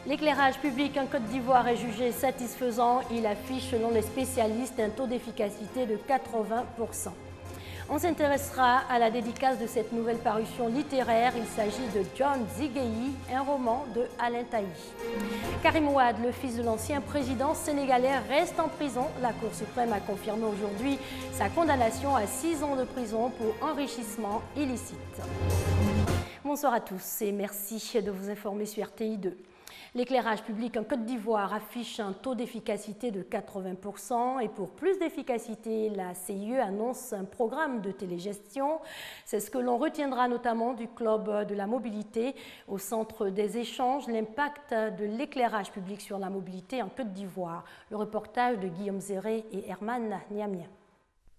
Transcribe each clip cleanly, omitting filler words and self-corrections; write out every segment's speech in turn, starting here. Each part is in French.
L'éclairage public en Côte d'Ivoire est jugé satisfaisant. Il affiche, selon les spécialistes, un taux d'efficacité de 80%. On s'intéressera à la dédicace de cette nouvelle parution littéraire. Il s'agit de John Zigueyi, un roman de Alain Taï. Karim Wade, le fils de l'ancien président sénégalais, reste en prison. La Cour suprême a confirmé aujourd'hui sa condamnation à 6 ans de prison pour enrichissement illicite. Bonsoir à tous et merci de vous informer sur RTI 2. L'éclairage public en Côte d'Ivoire affiche un taux d'efficacité de 80% et pour plus d'efficacité, la CIE annonce un programme de télégestion. C'est ce que l'on retiendra notamment du Club de la mobilité au centre des échanges, l'impact de l'éclairage public sur la mobilité en Côte d'Ivoire. Le reportage de Guillaume Zéré et Herman Niamien.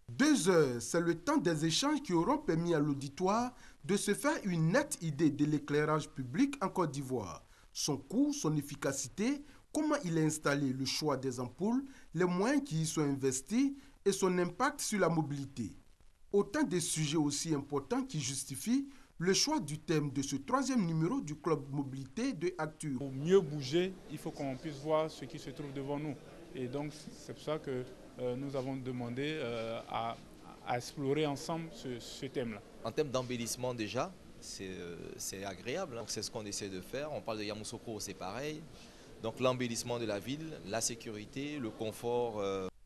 2 heures, c'est le temps des échanges qui auront permis à l'auditoire de se faire une nette idée de l'éclairage public en Côte d'Ivoire. Son coût, son efficacité, comment il est installé, le choix des ampoules, les moyens qui y sont investis et son impact sur la mobilité. Autant de sujets aussi importants qui justifient le choix du thème de ce 3e numéro du Club Mobilité de Actu. Pour mieux bouger, il faut qu'on puisse voir ce qui se trouve devant nous. Et donc, c'est pour ça que nous avons demandé à explorer ensemble ce thème-là. En termes d'embellissement déjà, c'est agréable, c'est ce qu'on essaie de faire. On parle de Yamoussoukro, c'est pareil. Donc l'embellissement de la ville, la sécurité, le confort.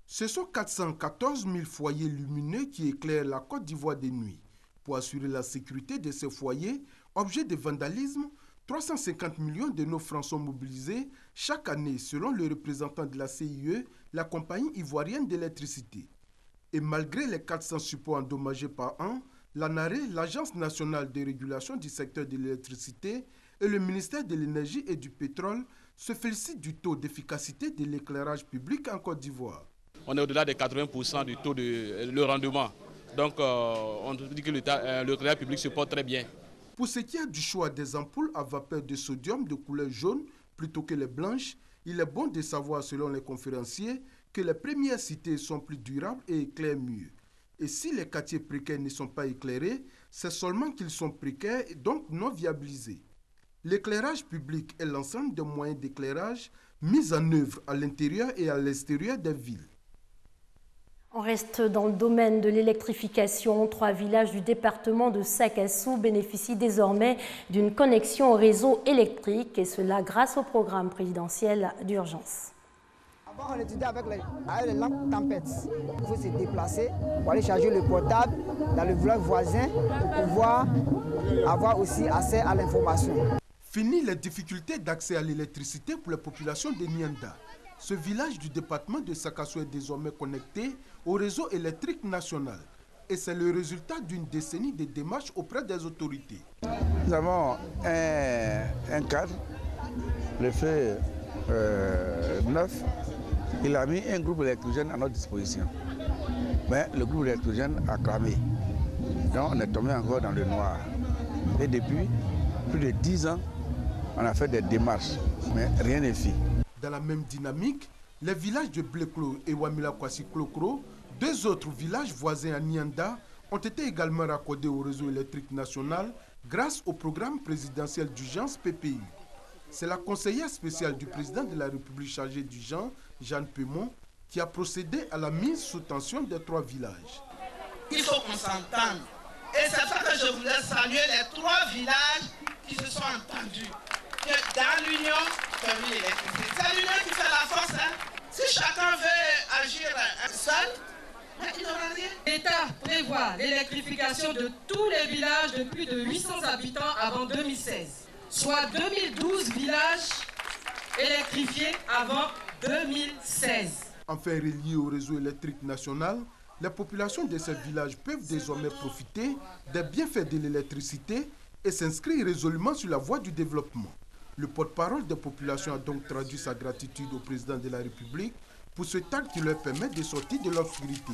Ce sont 414 000 foyers lumineux qui éclairent la Côte d'Ivoire de nuit. Pour assurer la sécurité de ces foyers, objets de vandalisme, 350 millions de nos francs sont mobilisés chaque année selon le représentant de la CIE, la compagnie ivoirienne d'électricité. Et malgré les 400 supports endommagés par an, l'ANARE, l'Agence nationale de régulation du secteur de l'électricité et le ministère de l'énergie et du pétrole se félicitent du taux d'efficacité de l'éclairage public en Côte d'Ivoire. On est au-delà de 80% du taux de le rendement. Donc on dit que l'éclairage public se porte très bien. Pour ce qui est du choix des ampoules à vapeur de sodium de couleur jaune plutôt que les blanches, il est bon de savoir selon les conférenciers que les premières citées sont plus durables et éclairent mieux. Et si les quartiers précaires ne sont pas éclairés, c'est seulement qu'ils sont précaires et donc non viabilisés. L'éclairage public est l'ensemble des moyens d'éclairage mis en œuvre à l'intérieur et à l'extérieur des villes. On reste dans le domaine de l'électrification. 3 villages du département de Sakassou bénéficient désormais d'une connexion au réseau électrique et cela grâce au programme présidentiel d'urgence. Avant, on étudiait avec les lampes tempêtes. Il faut se déplacer pour aller charger le portable dans le village voisin pour pouvoir avoir aussi accès à l'information. Fini les difficultés d'accès à l'électricité pour la population de Nianda. Ce village du département de Sakassou est désormais connecté au réseau électrique national. Et c'est le résultat d'une décennie de démarches auprès des autorités. Nous avons un cadre, le feu 9. Il a mis un groupe électrogène à notre disposition. Mais le groupe électrogène a cramé. Donc on est tombé encore dans le noir. Et depuis plus de 10 ans, on a fait des démarches, mais rien n'est fait. Dans la même dynamique, les villages de Bleklo et Wamila Kwasi Klokro, 2 autres villages voisins à Nianda, ont été également raccordés au réseau électrique national grâce au programme présidentiel d'urgence PPI. C'est la conseillère spéciale du président de la République chargée du genre, Jeanne Pémon, qui a procédé à la mise sous tension des 3 villages. Il faut qu'on s'entende. Et c'est ça que je voulais saluer les 3 villages qui se sont entendus. Que dans l'union, c'est l'électricité. C'est l'union qui fait la force. Hein. Si chacun veut agir seul, il n'aura rien. L'État prévoit l'électrification de tous les villages de plus de 800 habitants avant 2016. Soit 2012 villages électrifiés avant 2016. Enfin reliés au réseau électrique national, les populations de ces villages peuvent désormais profiter des bienfaits de l'électricité et s'inscrire résolument sur la voie du développement. Le porte-parole des populations a donc traduit sa gratitude au président de la République pour ce acte qui leur permet de sortir de l'obscurité.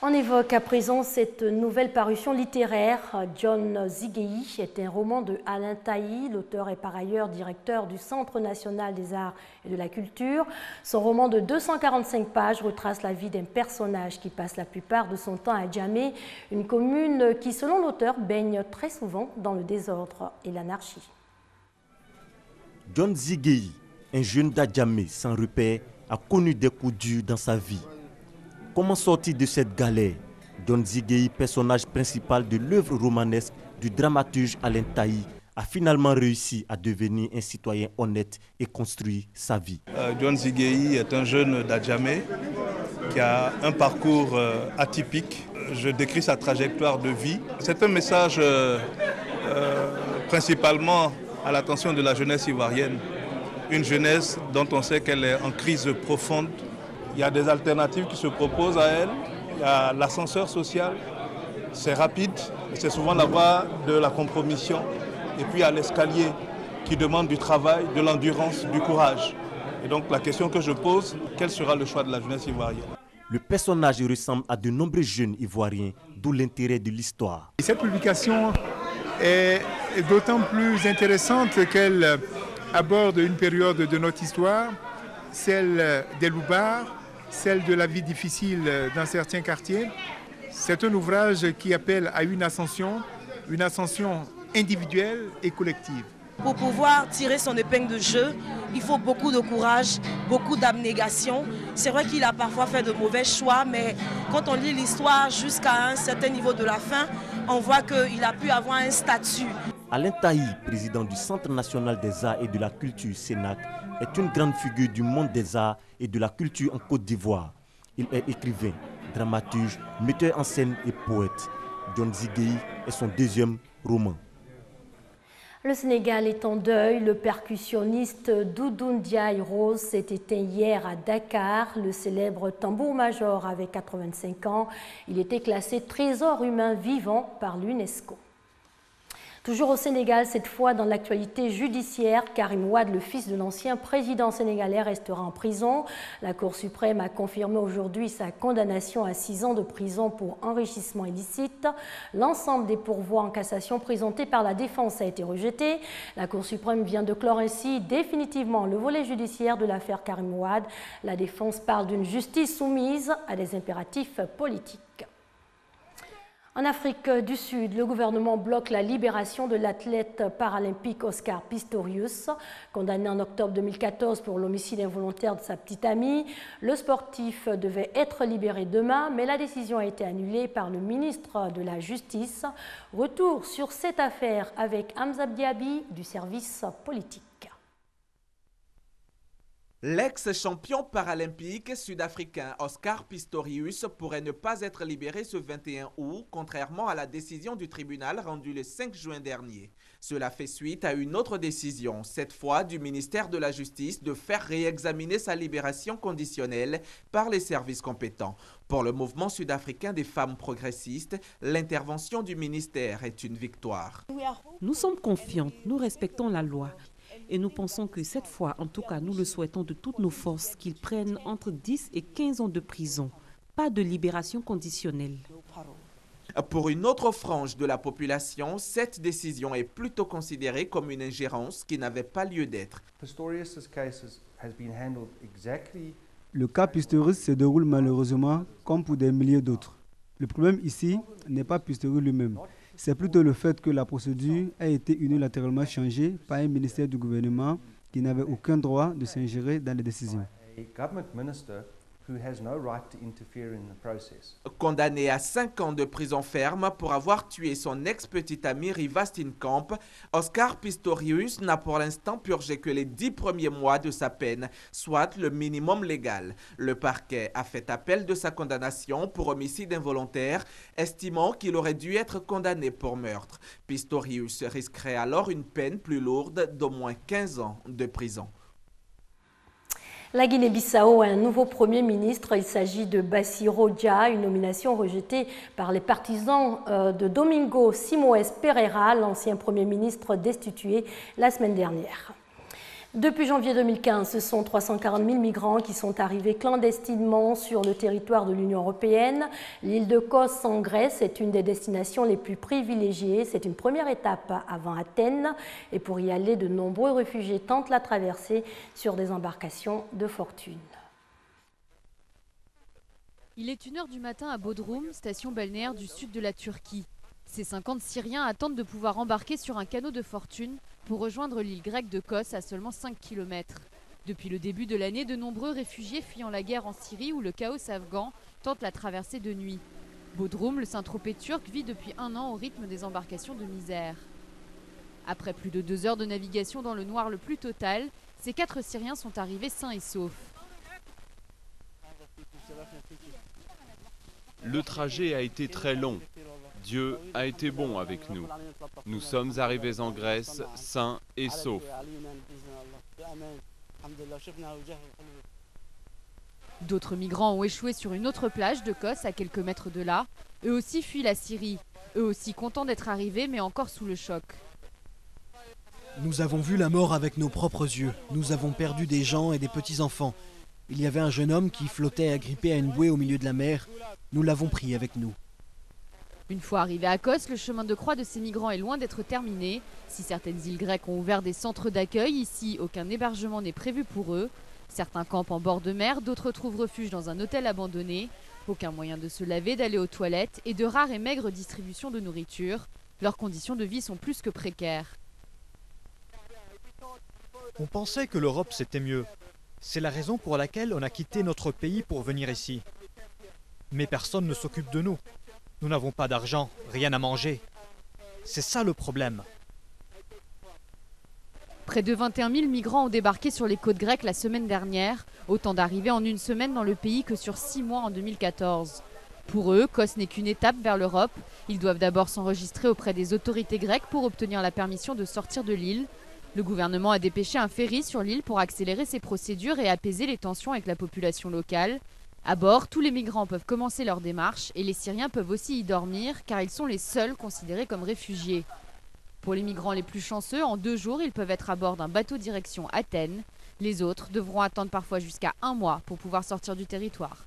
On évoque à présent cette nouvelle parution littéraire. John Zigueyi est un roman de Alain Taï. L'auteur est par ailleurs directeur du Centre national des arts et de la culture. Son roman de 245 pages retrace la vie d'un personnage qui passe la plupart de son temps à Djamé, une commune qui, selon l'auteur, baigne très souvent dans le désordre et l'anarchie. John Zigueyi, un jeune d'Adjamé sans repère, a connu des coups durs dans sa vie. Comment sortir de cette galère? John Zigueyi, personnage principal de l'œuvre romanesque du dramaturge Alain Taï, a finalement réussi à devenir un citoyen honnête et construire sa vie. John Zigueyi est un jeune d'Adjamé qui a un parcours atypique. Je décris sa trajectoire de vie. C'est un message principalement à l'attention de la jeunesse ivoirienne. Une jeunesse dont on sait qu'elle est en crise profonde. Il y a des alternatives qui se proposent à elle. Il y a l'ascenseur social. C'est rapide, c'est souvent la voie de la compromission. Et puis il y a l'escalier qui demande du travail, de l'endurance, du courage. Et donc la question que je pose, quel sera le choix de la jeunesse ivoirienne? Le personnage ressemble à de nombreux jeunes ivoiriens, d'où l'intérêt de l'histoire. Cette publication est d'autant plus intéressante qu'elle aborde une période de notre histoire, celle des loupards, celle de la vie difficile dans certains quartiers. C'est un ouvrage qui appelle à une ascension individuelle et collective. Pour pouvoir tirer son épingle de jeu, il faut beaucoup de courage, beaucoup d'abnégation. C'est vrai qu'il a parfois fait de mauvais choix, mais quand on lit l'histoire jusqu'à un certain niveau de la fin, on voit qu'il a pu avoir un statut. Alain Taï, président du Centre national des arts et de la culture CENAC, est une grande figure du monde des arts et de la culture en Côte d'Ivoire. Il est écrivain, dramaturge, metteur en scène et poète. John Zigueyi est son deuxième roman. Le Sénégal est en deuil. Le percussionniste Doudou Ndiaye Rose s'est éteint hier à Dakar. Le célèbre tambour-major avait 85 ans. Il était classé trésor humain vivant par l'UNESCO. Toujours au Sénégal, cette fois dans l'actualité judiciaire, Karim Wade, le fils de l'ancien président sénégalais, restera en prison. La Cour suprême a confirmé aujourd'hui sa condamnation à 6 ans de prison pour enrichissement illicite. L'ensemble des pourvois en cassation présentés par la défense a été rejeté. La Cour suprême vient de clore ainsi définitivement le volet judiciaire de l'affaire Karim Wade. La défense parle d'une justice soumise à des impératifs politiques. En Afrique du Sud, le gouvernement bloque la libération de l'athlète paralympique Oscar Pistorius. Condamné en octobre 2014 pour l'homicide involontaire de sa petite amie, le sportif devait être libéré demain, mais la décision a été annulée par le ministre de la Justice. Retour sur cette affaire avec Hamza Diaby du service politique. L'ex-champion paralympique sud-africain Oscar Pistorius pourrait ne pas être libéré ce 21 août, contrairement à la décision du tribunal rendue le 5 juin dernier. Cela fait suite à une autre décision, cette fois du ministère de la Justice, de faire réexaminer sa libération conditionnelle par les services compétents. Pour le mouvement sud-africain des femmes progressistes, l'intervention du ministère est une victoire. Nous sommes confiantes, nous respectons la loi. Et nous pensons que cette fois, en tout cas nous le souhaitons de toutes nos forces, qu'ils prennent entre 10 et 15 ans de prison. Pas de libération conditionnelle. Pour une autre frange de la population, cette décision est plutôt considérée comme une ingérence qui n'avait pas lieu d'être. Le cas Pistorius se déroule malheureusement comme pour des milliers d'autres. Le problème ici n'est pas Pistorius lui-même. C'est plutôt le fait que la procédure a été unilatéralement changée par un ministère du gouvernement qui n'avait aucun droit de s'ingérer dans les décisions. Condamné à 5 ans de prison ferme pour avoir tué son ex-petite amie Riva Steenkamp, Oscar Pistorius n'a pour l'instant purgé que les 10 premiers mois de sa peine, soit le minimum légal. Le parquet a fait appel de sa condamnation pour homicide involontaire, estimant qu'il aurait dû être condamné pour meurtre. Pistorius risquerait alors une peine plus lourde d'au moins 15 ans de prison. La Guinée-Bissau a un nouveau Premier ministre. Il s'agit de Bassirou Dia, une nomination rejetée par les partisans de Domingo Simoes Pereira, l'ancien Premier ministre destitué la semaine dernière. Depuis janvier 2015, ce sont 340 000 migrants qui sont arrivés clandestinement sur le territoire de l'Union européenne. L'île de Kos en Grèce est une des destinations les plus privilégiées. C'est une première étape avant Athènes. Et pour y aller, de nombreux réfugiés tentent la traversée sur des embarcations de fortune. Il est 1h du matin à Bodrum, station balnéaire du sud de la Turquie. Ces 50 Syriens attendent de pouvoir embarquer sur un canot de fortune pour rejoindre l'île grecque de Kos à seulement 5 km. Depuis le début de l'année, de nombreux réfugiés fuyant la guerre en Syrie ou le chaos afghan tentent la traversée de nuit. Bodrum, le Saint-Tropez turc, vit depuis 1 an au rythme des embarcations de misère. Après plus de 2 heures de navigation dans le noir le plus total, ces 4 Syriens sont arrivés sains et saufs. Le trajet a été très long. Dieu a été bon avec nous. Nous sommes arrivés en Grèce sains et saufs. D'autres migrants ont échoué sur une autre plage de Kos, à quelques mètres de là. Eux aussi fuient la Syrie. Eux aussi contents d'être arrivés, mais encore sous le choc. Nous avons vu la mort avec nos propres yeux. Nous avons perdu des gens et des petits-enfants. Il y avait un jeune homme qui flottait agrippé à une bouée au milieu de la mer. Nous l'avons pris avec nous. Une fois arrivés à Kos, le chemin de croix de ces migrants est loin d'être terminé. Si certaines îles grecques ont ouvert des centres d'accueil, ici, aucun hébergement n'est prévu pour eux. Certains campent en bord de mer, d'autres trouvent refuge dans un hôtel abandonné. Aucun moyen de se laver, d'aller aux toilettes et de rares et maigres distributions de nourriture. Leurs conditions de vie sont plus que précaires. On pensait que l'Europe c'était mieux. C'est la raison pour laquelle on a quitté notre pays pour venir ici. Mais personne ne s'occupe de nous. Nous n'avons pas d'argent, rien à manger. C'est ça le problème. Près de 21 000 migrants ont débarqué sur les côtes grecques la semaine dernière, autant d'arrivées en une semaine dans le pays que sur 6 mois en 2014. Pour eux, Kos n'est qu'une étape vers l'Europe. Ils doivent d'abord s'enregistrer auprès des autorités grecques pour obtenir la permission de sortir de l'île. Le gouvernement a dépêché un ferry sur l'île pour accélérer ces procédures et apaiser les tensions avec la population locale. À bord, tous les migrants peuvent commencer leur démarche et les Syriens peuvent aussi y dormir car ils sont les seuls considérés comme réfugiés. Pour les migrants les plus chanceux, en 2 jours, ils peuvent être à bord d'un bateau direction Athènes. Les autres devront attendre parfois jusqu'à 1 mois pour pouvoir sortir du territoire.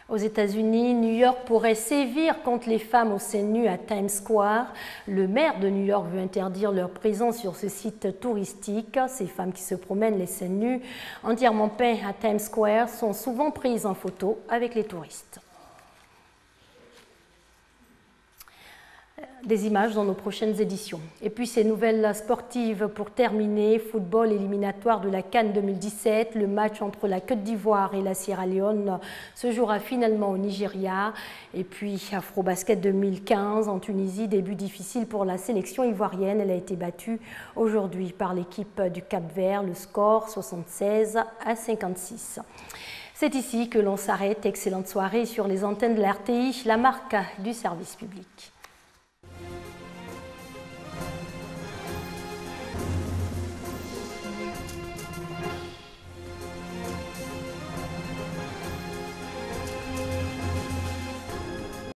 Aux États-Unis, New York pourrait sévir contre les femmes aux seins nus à Times Square. Le maire de New York veut interdire leur présence sur ce site touristique. Ces femmes qui se promènent les seins nus entièrement peints à Times Square sont souvent prises en photo avec les touristes. Des images dans nos prochaines éditions. Et puis ces nouvelles sportives pour terminer. Football éliminatoire de la CAN 2017. Le match entre la Côte d'Ivoire et la Sierra Leone se jouera finalement au Nigeria. Et puis Afrobasket 2015 en Tunisie. Début difficile pour la sélection ivoirienne. Elle a été battue aujourd'hui par l'équipe du Cap-Vert. Le score 76-56. C'est ici que l'on s'arrête. Excellente soirée sur les antennes de la RTI, la marque du service public.